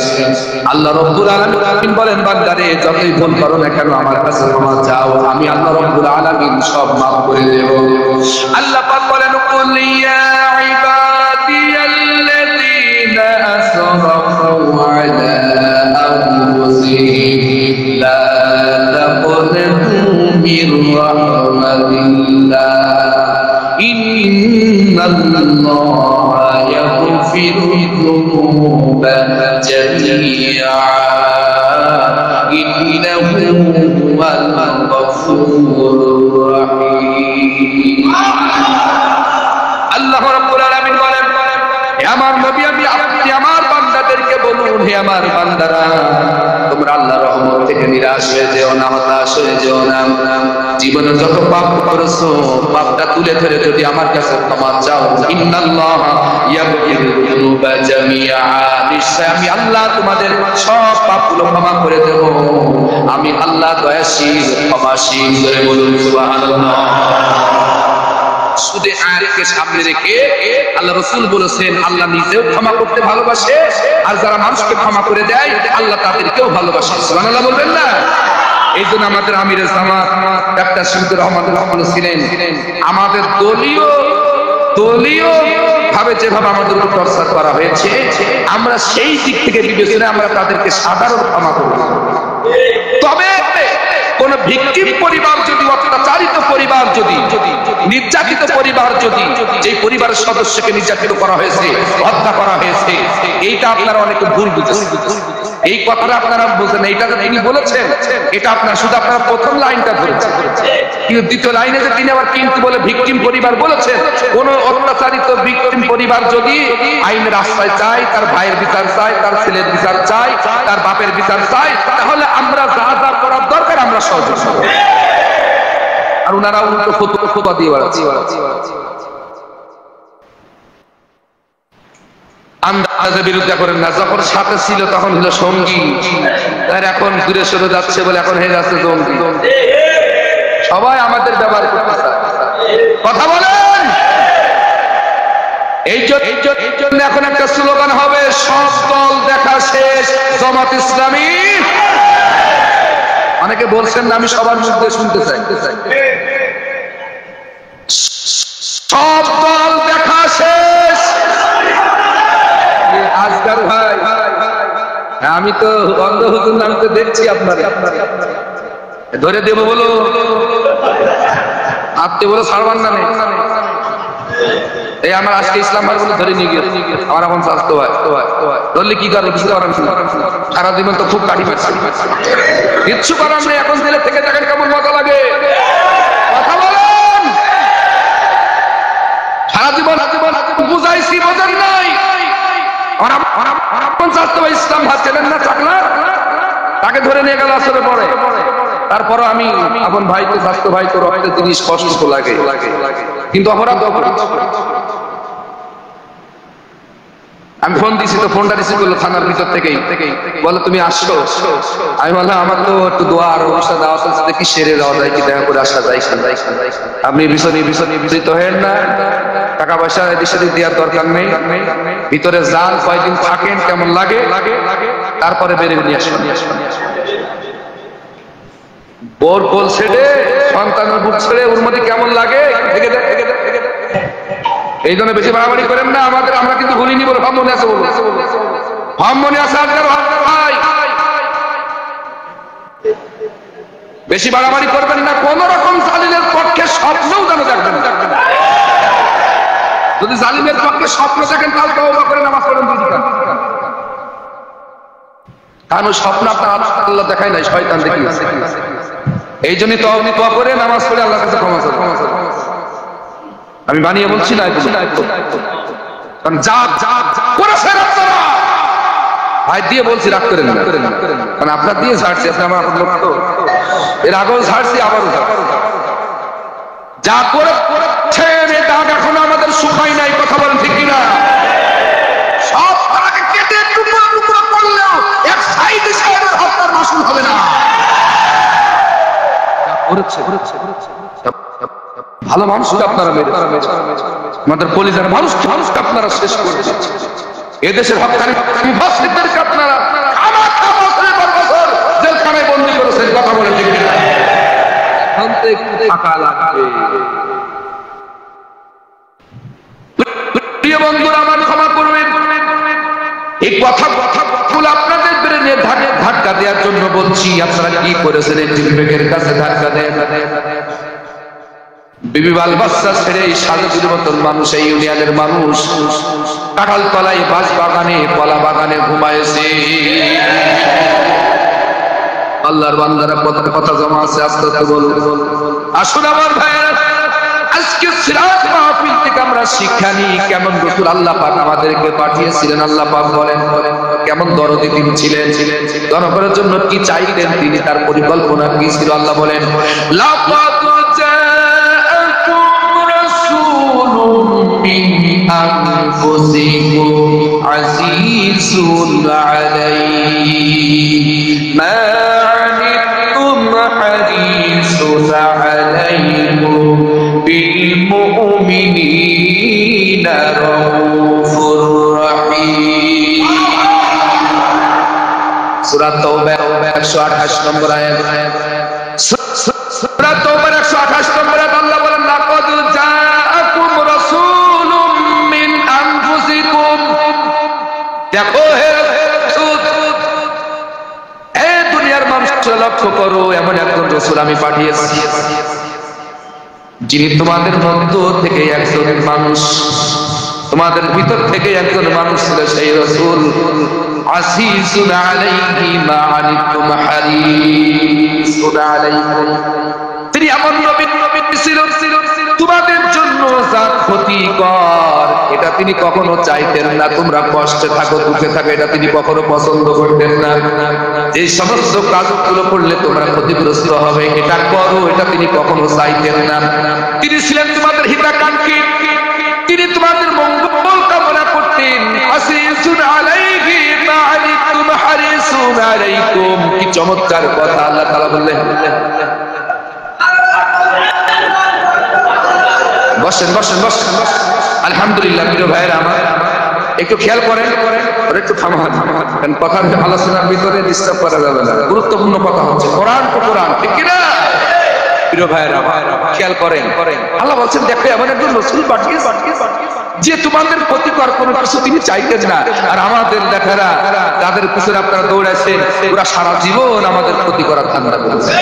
আল্লাহ রাব্বুল আলামিন বলেন, বান্দারে যতই ভুল করো না কেন আমার কাছে ক্ষমা চাও, আমি আল্লাহ রাব্বুল আলামিন সব মাফ করে দেব। আল্লাহ পাক বলেন, কুল ইয়া ইবাদিয়াল্লাযীনা আসরাফু আলা আনফুসিহিম লা তাকনাতু মির রাহমাতিল্লাহ ইন্নাল্লাহা ইয়াগফিরুয যুনুবা জামিআ ইন্নাহু হুয়াল গফুরুর রাহিম। আল্লাহ রাব্বুল আলামিন বলেন, হে আমার নবী, আপনি আমার বান্দাদেরকে বলুন, হে আমার বান্দারা, তোমরা আল্লাহর রহমত থেকে নিরাশ হয়ে যেও না, হতাশ হয়ে যেও না। জীবনে যত পাপ করেছো পাপটা তুলে ধরে যদি আমার কাছে ক্ষমা চাও, ইন্নাল্লাহা ইয়াগফিরুয যুনুবা জামিআ, নিশ্চয় আমি আল্লাহ তোমাদের সব পাপগুলো ক্ষমা করে দেব। আমি আল্লাহ দয়াশীল, ক্ষমাশীল। করে বলুন সুবহানাল্লাহ। শুধু আয়াতকে সামনে রেখে আল্লাহ রাসূল বলেছেন আল্লাহ নিজেও ক্ষমা করতে ভালোবাসে, আর যারা মানুষকে ক্ষমা করে দেয় আল্লাহ তাদেরকেও ভালোবাসে। সুবহানাল্লাহ বলবেন না? এই জন্য আমাদের আমিরে জামাত ডাক্তার শহীদুর রহমান ছিলেন, আমাদের দলীয় ভাবে যেভাবে আমাদের উপর টর্চার করা হয়েছে, আমরা সেই দিক থেকে বিবেচনা আমরা তাদেরকে সাধারণ ক্ষমা করব। তবে কোন ভিকটিম পরিবার যদি অত্যাচারিত পরিবার যদি, নির্যাতিত পরিবার যদি, যে পরিবারের সদস্যকে নির্যাতিত করা হয়েছে, হত্যা করা হয়েছে, এইটা আপনারা অনেকে ভুল বুঝেছেন। এই কথাটা আপনারা বুঝেন, এইটা তিনি বলেছেন, এটা আপনার শুধু আপনারা প্রথম লাইনটা ধরেছেন, কিন্তু দ্বিতীয় লাইনে যে তিনি আবার কিন্তু বলে ভিকটিম পরিবার বলেছেন। কোন অত্যাচারিত ভিকটিম পরিবার যদি আইনের আশ্রয় চায়, তার ভাইয়ের বিচার চায়, তার ছেলের বিচার চায়, তার বাপের বিচার চায়, তাহলে আমরা যা যা করার দরকার আমরা সহযোগ করব। আর ওনারা উল্টো ফতোয়া দিয়ে বেড়াচ্ছে। আন্দাজে বিরুদ্ধে করেন না, যখন সাথে ছিল তখন হলো সঙ্গী, আর এখন দূরে সরে যাচ্ছে বলে এখন হয়ে যাচ্ছে জঙ্গি। সবাই আমাদের ব্যবহার করতে চায়, কথা বলেন। এই জন্য এখন একটা স্লোগান হবে, সব দল দেখা শেষ, জামাত ইসলামী। অনেকে বলছেন না, আমি সবার মুখ দিয়ে শুনতে চাই, সব দল দেখা শেষ। আজকাল ভাই, আমি তো অন্ধ হুজুর, আমি তো দেখছি আপনার ধরে দেবো বলো, আপনি বলো ছাড়বার না নেই। এই আমার আজকে ইসলাম ভাই বলে ধরে নিয়ে গিয়েছে, আমার এখন স্বাস্থ্য হয় ধরলে কি করে, কিছু করার সারা জীবন তো খুব কাটি পাচ্ছি, কিচ্ছু করার নেই। এখন জেলে থেকে দেখেন কেমন মজা লাগে, কথা বলেন। সারা জীবন বুঝাইছি, বোঝেন নাই। ইসলাম ভাত চেনেন না, চাকলা, তাকে ধরে নিয়ে গেল আসরে পরে। তারপরও আমি আপন ভাই তো, স্বাস্থ্য ভাই তো, রক্তের জিনিস কষ্ট লাগে, কিন্তু অপরাধ। আমি ফোন দিছি, তো ফোনটা রিসিভ করলো থানার ভিতর থেকেই, বলে তুমি আসছো। আমি বললাম আমার তো একটু দোয়া আর অনুষ্ঠান দেওয়া আছে, দেখি সেরে যাওয়া যায় কি, দেখা করে আসা যায়। আপনি ভীষণই বিচলিত হেন না, টাকা পয়সা এদিক সেদিক দেওয়ার দরকার নেই, ভিতরে যান, কয়দিন থাকেন, কেমন লাগে, তারপরে বেরিয়ে নিয়ে আসবেন। বোর কোল ছেড়ে, সন্তানের বুক ছেড়ে, ওর মধ্যে কেমন লাগে থেকে দেখ। এই জন্য বেশি বাড়াবাড়ি করেন না। আমরা কিন্তু ভুলিনি বলে ভাব মনে আছে, ভাব মনে আছে আপনার ভাই। বেশি বাড়াবাড়ি করবেন না, কোন রকম জালিমের পক্ষে স্বপ্নও যেন দেখবেন না। যদি জালিমের পক্ষে স্বপ্ন দেখেন, তাহলে তওবা করে নামাজ পড়েন। কারণ স্বপ্ন আপনার আল্লাহ দেখায় নাই, শয়তান দেখিয়েছে। এই জন্যই তওবা করে নামাজ পড়ে আল্লাহর কাছে ক্ষমা চান। আমি বানিয়ে বলছি না, কারণ যা করেছেন আপনারা, ভাই দিয়ে বলছি, রাগ করেন না, কারণ আপনার দিয়ে ছাড়ছি, আপনি আমার লোক তো, এর আগেও ছাড়ছি, আবারও যা করেছেন, এই দাগ এখনো আমাদের শুকাই নাই, কথা বলেন ঠিক কিনা? সব তাকে কেটে টুকরো টুকরো করলেও এক সাইডে হত্যার মাসুল হবে না। ভালো মানুষ আপনারা আমাদের কলিজার মানুষকে আপনারা শেষ করে দিচ্ছেন। এদেশের হকানি মুফাসসিরদেরকে আপনারা জেলখানায় বন্দী করেছেন, কথা বলে ঠিক না? এখন তো একটু থাকা লাগবে। প্রিয় বন্ধুরা, আমার ক্ষমা করবেন, এই কথা আপনাদের ব্রেনে ধাক্কা দেওয়ার জন্য বলছি। আপনারা কি করেছেন? এই বিবেকের কাছে ধাক্কা দেন। বিবি বাল বাচ্চা ছেড়ে সাজুর মতন মানুষ, এই ইউনিয়নের মানুষ কাঁঠাল তলায়, বাঁশ বাগানে, কলা বাগানে ঘুমাইছে। আল্লাহর বান্দারা কথা জমা আছে, আস্তে আস্তে বলুন। আসুন আমার ভাইয়েরা, আজকে সিরাত মাহফিল থেকে আমরা শিক্ষা নিই কেমন রাসূল আল্লাহ পাক আমাদেরকে পাঠিয়েছিলেন। আল্লাহ পাক বলেন কেমন দরদি তিনি ছিলেন, জনগণের জন্য কি চাইতেন তিনি, তার পরিকল্পনা কি ছিল। আল্লাহ বলেন লাকাদ من أنفسكم عزيز عليه ما عنتم حريص عليكم بالمؤمنين رؤوف رحيم। সূরা তাওবা 128 নম্বর আয়াত। সূরা তাওবার 128 নম্বর আয়াত আল্লাহ বলেন লাকাদ জাআকুম রাসূলুম মিন আনফুসিকুম। দেখো হে রাসূল, এই দুনিয়ার মানুষকে লক্ষ্য করো, এমন একজন রাসূল আমি পাঠিয়েছি যিনি তোমাদের মধ্য থেকে একজন মানুষ, তোমাদের ভিতর থেকে একজন মানুষ ছিল সেই রাসূল। আসিসুন আলাইহি মা আনিতুম হারিসুন আলাইকুম, তিনি এমন নবী ছিল তোমাদের জন্য যা ক্ষতিকর এটা তিনি কখনো চাইতেন না। তোমরা কষ্টে থাকো, দুঃখে থাকো, এটা তিনি কখনো পছন্দ করতেন না। যে সমস্ত কাজগুলো করলে তোমরা ক্ষতিগ্রস্ত হবে এটা করো, এটা তিনি কখনো চাইতেন না। তিনি ছিলেন তোমাদের হিতাকাঙ্ক্ষী, তিনি তোমাদের মঙ্গল কামনা করতেন। আসিসুন আলাইহি মা আনিতুম হারিসুন আলাইকুম, কি চমৎকার কথা আল্লাহ তাআলা বললেন। বসেন বসেন বসেন। আলহামদুলিল্লাহ প্রিয় ভাইয়েরা আমার, একটু খেয়াল করেন, একটু থামান, কারণ কথার আলোচনার ভিতরে ডিস্টার্ব করা যাবে না। গুরুত্বপূর্ণ কথা হচ্ছে কোরআন তো কোরআন, ঠিক কিনা প্রিয় ভাইয়েরা? খেয়াল করেন, আল্লাহ বলছেন দেখো এমন একজন রাসূল পাঠিয়েছি যে তোমাদের ক্ষতিকর কোনো কিছু তিনি চাইতেন না। আর আমাদের দেখারা যাদের পিছনে আপনারা দৌড়াচ্ছেন ওরা সারা জীবন আমাদের ক্ষতি করার ধান্দা করেছে।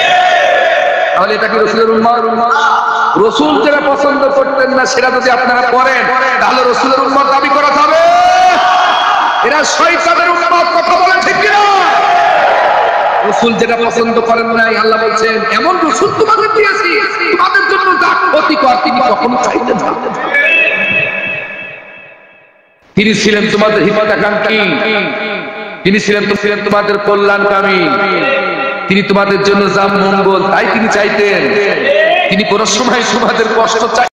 তাহলে এটা কি রাসূলের উম্মত? রাসূল যেটা পছন্দ করতেন না সেটা যদি আপনারা করেন তাহলে রাসূলের উম্মত দাবি করা যাবে? এরা শয়তানের উম্মত, কথা বলেন ঠিক কিনা? রাসূল যেটা পছন্দ করেন নাই আল্লাহ বলছেন এমন রাসূল তোমাদের দিয়েছি তোমাদের জন্য যা ক্ষতিকর তিনি কখনো চাইতেন না। তিনি ছিলেন তোমাদের হিতাকাঙ্ক্ষী, তিনি ছিলেন তোমাদের কল্যাণকামী, তিনি তোমাদের জন্য যা মঙ্গল তাই তিনি চাইতেন। তিনি কোন সময় তোমাদের কষ্ট চাই